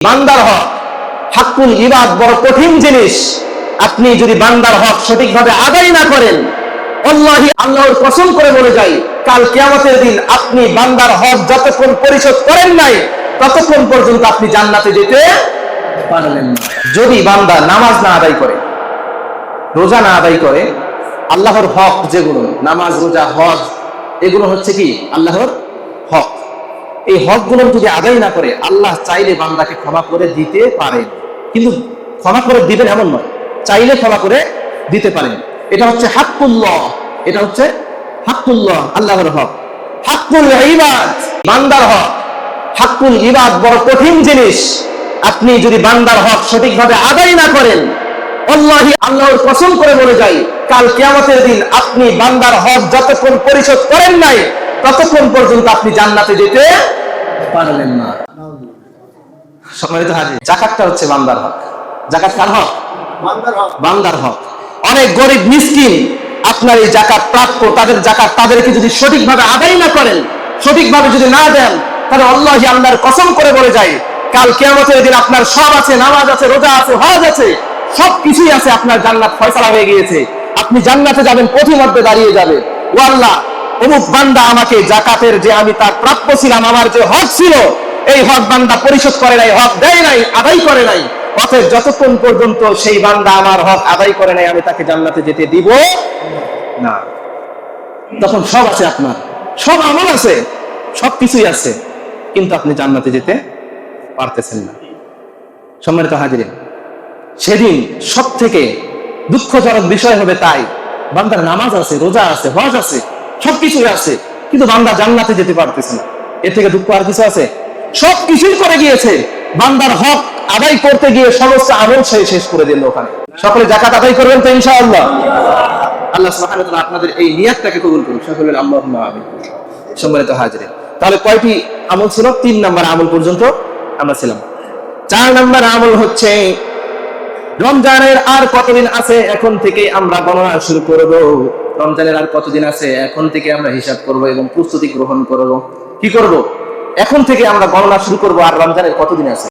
বান্দার হক হাক্কুল ইবাদ বড় কঠিন জিনিস। আপনি যদি বান্দার হক সঠিকভাবে আদায় না করেন, আল্লাহি আল্লাহর কসম করে বলে যাই, কাল কিয়ামতের দিন আপনি বান্দার হক যতক্ষণ পরিশোধ করেন নাই ততক্ষণ পর্যন্ত আপনি জান্নাতে যেতে পারবেন না। যদি বান্দা নামাজ না আদায় করে, রোজা না আদায় করে, আল্লাহর হক যেগুলো নামাজ, রোজা, হজ, এগুলো হচ্ছে কি আল্লাহর হক। এই হকগুলো যদি আদায় না করে, আল্লাহ চাইলে বান্দাকে ক্ষমা করে দিতে পারেন, কিন্তু ক্ষমা করে দিবেন এমন নয়, চাইলে ক্ষমা করে দিতে পারেন। এটা হচ্ছে হাক্কুল্লাহ, এটা হচ্ছে হাক্কুল্লাহ, আল্লাহর হক। হাক্কুল ইবাদ বান্দার হক, হাক্কুল ইবাদ বড় কঠিন জিনিস। আপনি যদি বান্দার হক সঠিকভাবে আদায় না করেন, আল্লাহি আল্লাহর কসম করে বলে যাই, কাল কিয়ামতের দিন আপনি বান্দার হক যতক্ষণ পরিশোধ করেন নাই ততক্ষণ পর্যন্ত আপনি জান্নাতে যেতে পারবেন না। সম্মানিত হাজির, যাকাতটা হচ্ছে বান্দার হক। যাকাত কার হক? বান্দার হক। অনেক গরিব মিসকিন আপনার এই যাকাত প্রাপ্য, তাদের যাকাত তাদেরকে যদি সঠিকভাবে আদায় না করেন, সঠিকভাবে যদি না দেন, তাহলে আল্লাহি আল্লাহর কসম করে বলে যায়, কাল কিয়ামতের দিন আপনার সব আছে, নামাজ আছে, রোজা আছে, হজ আছে, সবকিছুই আছে, আপনার জান্নাত ফয়সালা হয়ে গিয়েছে, আপনি জান্নাতে যাবেন, পথিমধ্যে দাঁড়িয়ে যাবে, ও আল্লাহ, অমুক বান্দা আমাকে যাকাতের যে আমি তার প্রাপ্য ছিলাম, আমার যে হক ছিল, এই হক বান্দা পরিশোধ করে নাই, হক দেয় নাই, আদায় করে নাই, অতএব যতক্ষণ পর্যন্ত সেই বান্দা আমার হক আদায় করে নাই, আমি তাকে জান্নাতে যেতে দিব না। তখন সব আছে, আপনার সব আমল আছে, সবকিছুই আছে, কিন্তু আপনি জান্নাতে যেতে পারতেছেন না। সম্মানিত হাজিরিন, সেদিন সব থেকে দুঃখজনক বিষয় হবে তাই, বান্দার নামাজ আছে, রোজা আছে, হজ আছে, সবকিছুই আছে, কিন্তু বান্দা জান্নাতে যেতে পারতেছে না। এর থেকে দুঃখ আর কিছু আছে? সবকিছুই করে গিয়েছে, বান্দার হক আদায় করতে গিয়ে সমস্ত আমল শেষ করে দিল ওখানে। সকলে যাকাত আদায় করবেন তো ইনশাআল্লাহ? আল্লাহ সুবহানাহু ওয়া তাআলা আপনাদের এই নিয়তটাকে কবুল করুন, সকলে আল্লাহুম্মা আমিন। সম্মানিত হাজিরিন, তাহলে কয়টি আমল ছিল? 3 নাম্বার আমল পর্যন্ত আমরা ছিলাম। 4 নাম্বার আমল হচ্ছে রমজানের আর কতদিন আছে এখন থেকে আমরা গণনা শুরু করব। রমজানের আর কতদিন আছে এখন থেকে আমরা হিসাব করব এবং প্রস্তুতি গ্রহণ করব। কি করব? এখন থেকে আমরা গণনা শুরু করব আর রমজানের কতদিন আছে।